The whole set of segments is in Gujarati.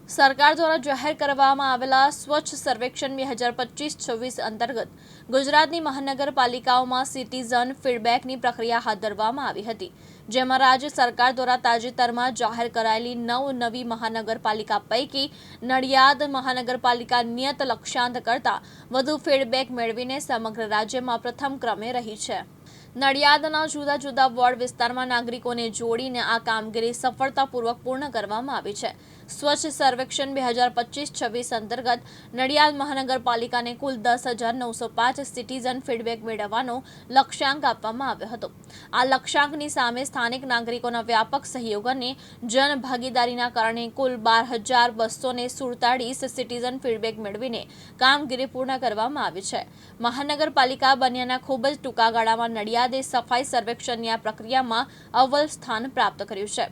સરકાર દ્વારા જાહેર કરવામાં આવેલા સ્વચ્છ સર્વેક્ષણ 2025-26 અંતર્ગત ગુજરાતની મહાનગરપાલિકાઓમાં સિટીઝન ફીડબેકની પ્રક્રિયા હાથ ધરવામાં આવી હતી, જેમાં રાજ્ય સરકાર દ્વારા તાજેતરમાં જાહેર કરાયેલી નવી મહાનગરપાલિકા પૈકી નડિયાદ મહાનગરપાલિકા નિયત લક્ષ્યાંક કરતાં વધુ ફીડબેક મેળવીને સમગ્ર રાજ્યમાં પ્રથમ ક્રમે રહી છે। નડિયાદના જુદા જુદા વોર્ડ વિસ્તારમાં નાગરિકોને જોડીને આ કામગીરી સફળતાપૂર્વક પૂર્ણ કરવામાં આવી છે। સ્વચ્છ સર્વેક્ષણ 2025-26 અંતર્ગત નડિયાદ મહાનગરપાલિકાને કુલ 10,905 સિટીઝન ફીડબેક મેળવવાનો લક્ષ્યાંક આપવામાં આવ્યો હતો। આ લક્ષ્યાંકની સામે સ્થાનિક નાગરિકોના વ્યાપક સહયોગ અને જનભાગીદારીના કારણે કુલ 12,247 સિટીઝન ફીડબેક મેળવીને કામગીરી પૂર્ણ કરવામાં આવી છે। મહાનગરપાલિકા બન્યાના ખૂબ જ ટૂંકા ગાળામાં નડિયાદે સફાઈ સર્વેક્ષણની આ પ્રક્રિયામાં અવ્વલ સ્થાન પ્રાપ્ત કર્યું છે।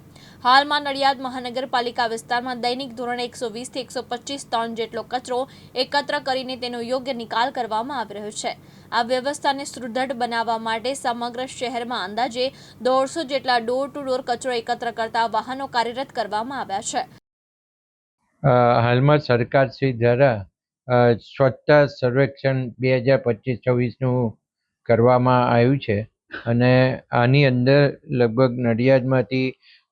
હાલમાં નડિયાદ મહાનગરપાલિકા વિસ્તારમાં દૈનિક ધોરણે 120 થી 125 ટન જેટલો કચરો એકત્ર કરીને તેનો યોગ્ય નિકાલ કરવામાં આવી રહ્યો છે। આ વ્યવસ્થાને સુદૃઢ બનાવવા માટે સમગ્ર શહેરમાં અંદાજે 150 જેટલા ડોર ટુ ડોર કચરો એકત્ર કરતા વાહનો કાર્યરત કરવામાં આવ્યા છે। હાલમાં સરકાર શ્રી દ્વારા સ્વચ્છતા સર્વેક્ષણ 2025-26નું કરવામાં આવ્યું છે અને આની અંદર લગભગ નડિયાદમાંથી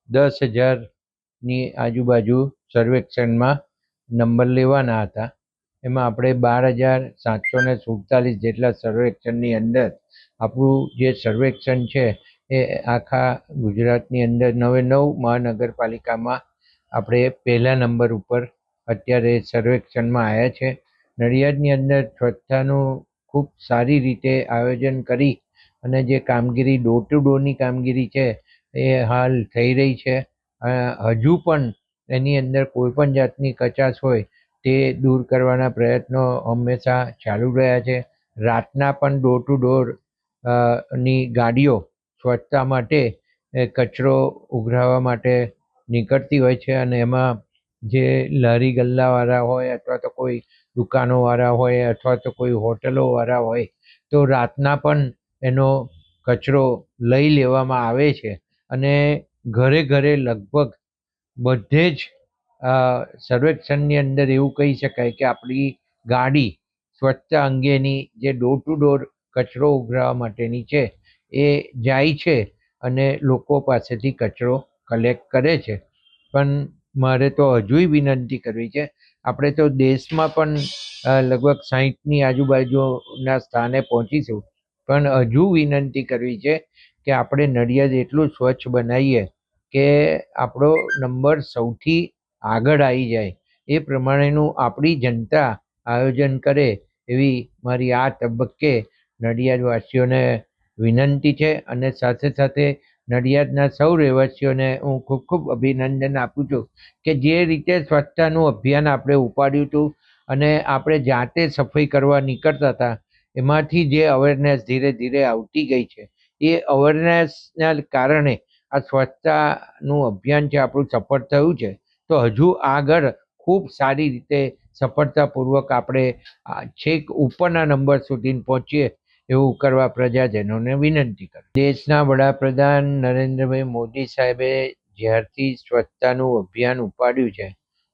10,000ની આજુબાજુ સર્વેક્ષણમાં નંબર લેવાના હતા। એમાં આપણે 12,747 જેટલા સર્વેક્ષણની અંદર આપણું જે સર્વેક્ષણ છે એ આખા ગુજરાતની અંદર 9 મહાનગરપાલિકામાં આપણે પહેલા નંબર ઉપર અત્યારે સર્વેક્ષણમાં આવ્યા છે। નડિયાદની અંદર સ્વચ્છતાનું ખૂબ સારી રીતે આયોજન કરી અને જે કામગીરી ડોર ટુ ડોરની કામગીરી છે એ હાલ થઈ રહી છે। હજુ પણ એની અંદર કોઈ પણ જાતની કચાશ હોય તે દૂર કરવાના પ્રયત્નો હંમેશા ચાલુ રહ્યા છે। રાતના પણ ડોર ટુ ડોર ની ગાડીઓ સ્વચ્છતા માટે કચરો ઉઘરાવવા માટે નીકળતી હોય છે અને એમાં જે લારી ગલ્લાવાળા હોય અથવા તો કોઈ દુકાનોવાળા હોય અથવા તો કોઈ હોટલોવાળા હોય તો રાતના પણ એનો કચરો લઈ લેવામાં આવે છે અને ઘરે ઘરે લગભગ બધે જ સર્વેક્ષણની અંદર એવું કહી શકાય કે આપણી ગાડી સ્વચ્છતા અંગેની જે ડોર ટુ ડોર કચરો ઉઘરાવવા માટેની છે એ જાય છે અને લોકો પાસેથી કચરો કલેક્ટ કરે છે। પણ મારે તો હજુય વિનંતી કરવી છે, આપણે તો દેશમાં પણ લગભગ 60ની આજુબાજુના સ્થાને પહોંચીશું, પણ હજુ વિનંતી કરવી છે કે આપણે નડિયાદ એટલું સ્વચ્છ બનાવીએ કે આપણો નંબર સૌથી આગળ આવી જાય। એ પ્રમાણેનું આપણી જનતા આયોજન કરે એવી મારી આ તબક્કે નડિયાદવાસીઓને વિનંતી છે અને સાથે સાથે નડિયાદના સૌ રહેવાસીઓને હું ખૂબ ખૂબ અભિનંદન આપું છું કે જે રીતે સ્વચ્છતાનું અભિયાન આપણે ઉપાડ્યું હતું અને આપણે જાતે સફાઈ કરવા નીકળતા હતા એમાંથી જે અવેરનેસ ધીરે ધીરે આવતી ગઈ છે એ અવેરનેસના કારણે આ સ્વચ્છતાનું અભિયાન છે આપણું સફળ થયું છે। તો હજુ આગળ ખૂબ સારી રીતે સફળતાપૂર્વક આપણે છેક ઉપરના નંબર સુધી પહોંચીએ એવું કરવા પ્રજાજનોને વિનંતી કરું। દેશના વડાપ્રધાન નરેન્દ્રભાઈ મોદી સાહેબે જ્યારથી સ્વચ્છતાનું અભિયાન ઉપાડ્યું છે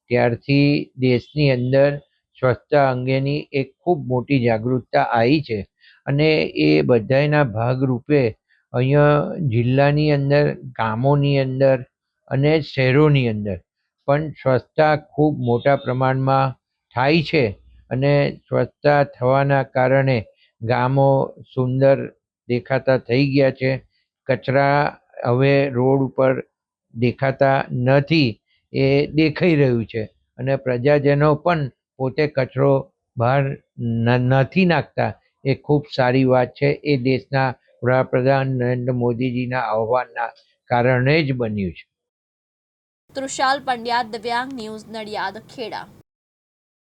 ત્યારથી દેશની અંદર સ્વચ્છતા અંગેની એક ખૂબ મોટી જાગૃતતા આવી છે અને એ બધાયના ભાગરૂપે અહીંયા જિલ્લાની અંદર, ગામોની અંદર અને શહેરોની અંદર પણ સ્વચ્છતા ખૂબ મોટા પ્રમાણમાં થાય છે અને સ્વચ્છતા થવાના કારણે ગામો સુંદર દેખાતા થઈ ગયા છે। કચરા હવે રોડ ઉપર દેખાતા નથી એ દેખાઈ રહ્યું છે અને પ્રજાજનો પણ પોતે કચરો બહાર નથી નાખતા એ ખૂબ સારી વાત છે। એ દેશના વડાપ્રધાન નરેન્દ્ર મોદીજીના આહ્વાનના કારણે જ બન્યું છે। તૃષાલ પંડ્યા, દિવ્યાંગ ન્યૂઝ, નડિયાદ, ખેડા।